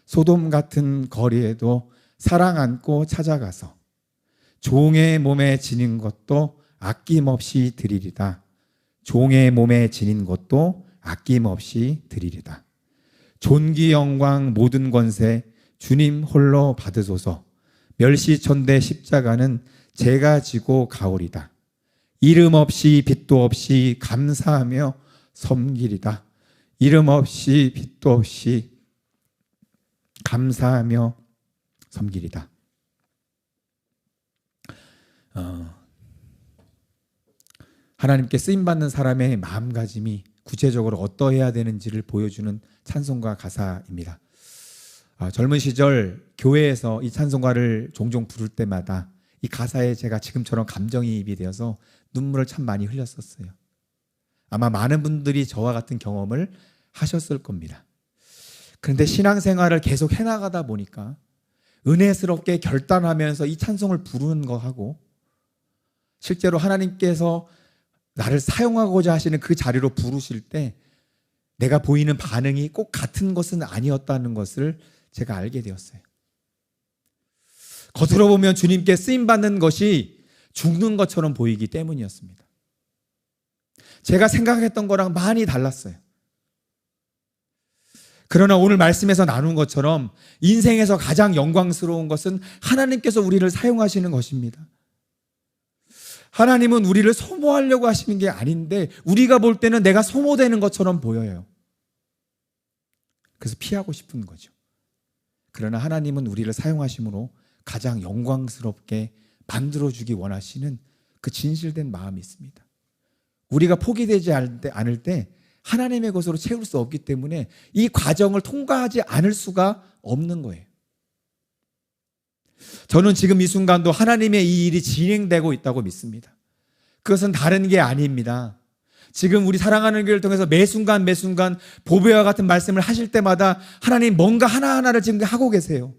소돔 같은 거리에도 사랑 안고 찾아가서 종의 몸에 지닌 것도 아낌없이 드리리다. 종의 몸에 지닌 것도 아낌없이 드리리다. 존귀 영광 모든 권세 주님 홀로 받으소서. 멸시천대 십자가는 제가 지고 가오리다. 이름 없이 빛도 없이 감사하며 섬기리다. 이름 없이 빛도 없이 감사하며 섬기리다. 하나님께 쓰임받는 사람의 마음가짐이 구체적으로 어떠해야 되는지를 보여주는 찬송가 가사입니다. 젊은 시절 교회에서 이 찬송가를 종종 부를 때마다 이 가사에 제가 지금처럼 감정이입이 되어서 눈물을 참 많이 흘렸었어요. 아마 많은 분들이 저와 같은 경험을 하셨을 겁니다. 그런데 신앙생활을 계속 해나가다 보니까 은혜스럽게 결단하면서 이 찬송을 부르는 거하고 실제로 하나님께서 나를 사용하고자 하시는 그 자리로 부르실 때 내가 보이는 반응이 꼭 같은 것은 아니었다는 것을 제가 알게 되었어요. 겉으로 보면 주님께 쓰임받는 것이 죽는 것처럼 보이기 때문이었습니다. 제가 생각했던 거랑 많이 달랐어요. 그러나 오늘 말씀에서 나눈 것처럼 인생에서 가장 영광스러운 것은 하나님께서 우리를 사용하시는 것입니다. 하나님은 우리를 소모하려고 하시는 게 아닌데 우리가 볼 때는 내가 소모되는 것처럼 보여요. 그래서 피하고 싶은 거죠. 그러나 하나님은 우리를 사용하심으로 가장 영광스럽게 만들어주기 원하시는 그 진실된 마음이 있습니다. 우리가 포기되지 않을 때 하나님의 것으로 채울 수 없기 때문에 이 과정을 통과하지 않을 수가 없는 거예요. 저는 지금 이 순간도 하나님의 이 일이 진행되고 있다고 믿습니다. 그것은 다른 게 아닙니다. 지금 우리 사랑하는 교회를 통해서 매 순간 보배와 같은 말씀을 하실 때마다 하나님 뭔가 하나하나를 지금 하고 계세요.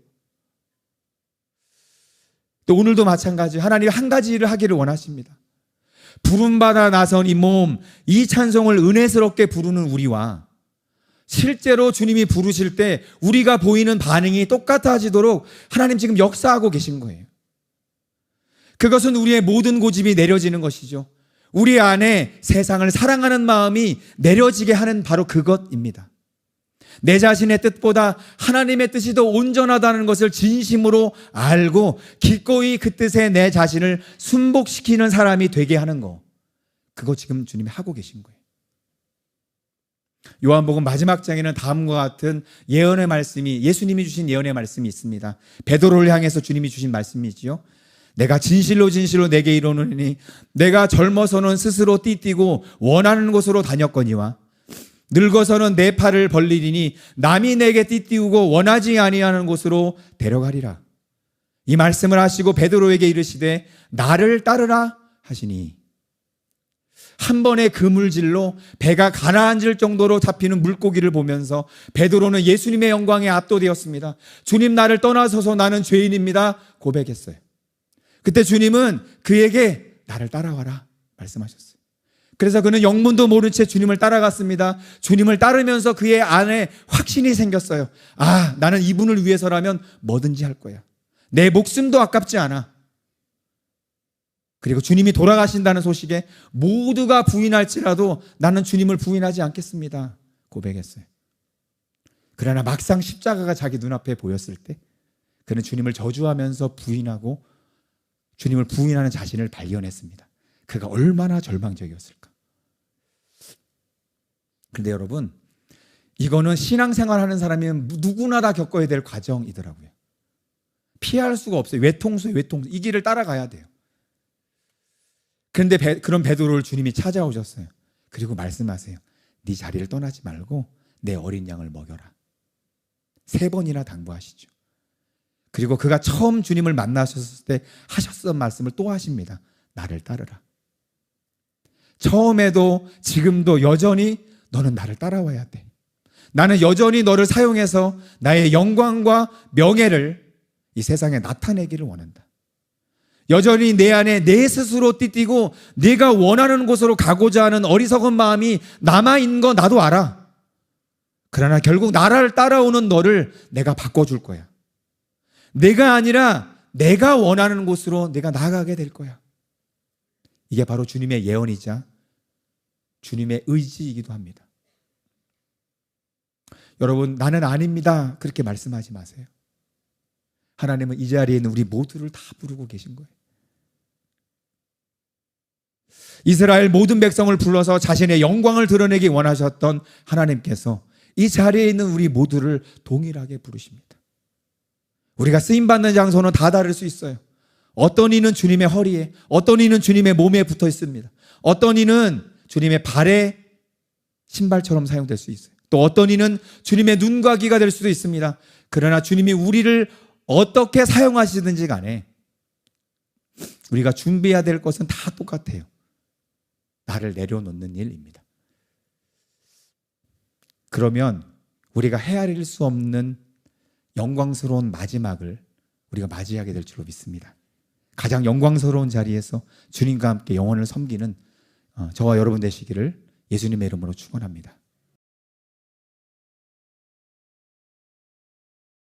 또 오늘도 마찬가지 하나님 한 가지 일을 하기를 원하십니다. 부름받아 나선 이 몸, 이 찬송을 은혜스럽게 부르는 우리와 실제로 주님이 부르실 때 우리가 보이는 반응이 똑같아지도록 하나님 지금 역사하고 계신 거예요. 그것은 우리의 모든 고집이 내려지는 것이죠. 우리 안에 세상을 사랑하는 마음이 내려지게 하는 바로 그것입니다. 내 자신의 뜻보다 하나님의 뜻이 더 온전하다는 것을 진심으로 알고 기꺼이 그 뜻에 내 자신을 순복시키는 사람이 되게 하는 거, 그거 지금 주님이 하고 계신 거예요. 요한복음 마지막 장에는 다음과 같은 예언의 말씀이, 예수님이 주신 예언의 말씀이 있습니다. 베드로를 향해서 주님이 주신 말씀이지요. 내가 진실로 내게 이르노니 내가 젊어서는 스스로 띠띠고 원하는 곳으로 다녔거니와 늙어서는 내 팔을 벌리리니 남이 내게 띠띠우고 원하지 아니하는 곳으로 데려가리라. 이 말씀을 하시고 베드로에게 이르시되 나를 따르라 하시니, 한 번의 그물질로 배가 가라앉을 정도로 잡히는 물고기를 보면서 베드로는 예수님의 영광에 압도되었습니다. 주님, 나를 떠나서서 나는 죄인입니다 고백했어요. 그때 주님은 그에게 나를 따라와라 말씀하셨어요. 그래서 그는 영문도 모른 채 주님을 따라갔습니다. 주님을 따르면서 그의 안에 확신이 생겼어요. 아, 나는 이분을 위해서라면 뭐든지 할 거야. 내 목숨도 아깝지 않아. 그리고 주님이 돌아가신다는 소식에 모두가 부인할지라도 나는 주님을 부인하지 않겠습니다 고백했어요. 그러나 막상 십자가가 자기 눈앞에 보였을 때 그는 주님을 저주하면서 부인하고 주님을 부인하는 자신을 발견했습니다. 그가 얼마나 절망적이었을까. 그런데 여러분, 이거는 신앙생활하는 사람이면 누구나 다 겪어야 될 과정이더라고요. 피할 수가 없어요. 외통수. 이 길을 따라가야 돼요. 그런데 그런 베드로를 주님이 찾아오셨어요. 그리고 말씀하세요. 네 자리를 떠나지 말고 내 어린 양을 먹여라. 3번이나 당부하시죠. 그리고 그가 처음 주님을 만나셨을 때 하셨던 말씀을 또 하십니다. 나를 따르라. 처음에도 지금도 여전히 너는 나를 따라와야 돼. 나는 여전히 너를 사용해서 나의 영광과 명예를 이 세상에 나타내기를 원한다. 여전히 내 안에 내 스스로 띠띠고 내가 원하는 곳으로 가고자 하는 어리석은 마음이 남아있는 거 나도 알아. 그러나 결국 나를 따라오는 너를 내가 바꿔줄 거야. 내가 아니라 내가 원하는 곳으로 내가 나아가게 될 거야. 이게 바로 주님의 예언이자 주님의 의지이기도 합니다. 여러분, 나는 아닙니다 그렇게 말씀하지 마세요. 하나님은 이 자리에 있는 우리 모두를 다 부르고 계신 거예요. 이스라엘 모든 백성을 불러서 자신의 영광을 드러내기 원하셨던 하나님께서 이 자리에 있는 우리 모두를 동일하게 부르십니다. 우리가 쓰임받는 장소는 다 다를 수 있어요. 어떤 이는 주님의 허리에, 어떤 이는 주님의 몸에 붙어 있습니다. 어떤 이는 주님의 발에 신발처럼 사용될 수 있어요. 또 어떤 이는 주님의 눈과 귀가 될 수도 있습니다. 그러나 주님이 우리를 어떻게 사용하시든지 간에 우리가 준비해야 될 것은 다 똑같아요. 나를 내려놓는 일입니다. 그러면 우리가 헤아릴 수 없는 영광스러운 마지막을 우리가 맞이하게 될 줄로 믿습니다. 가장 영광스러운 자리에서 주님과 함께 영혼을 섬기는 저와 여러분 되시기를 예수님의 이름으로 축원합니다.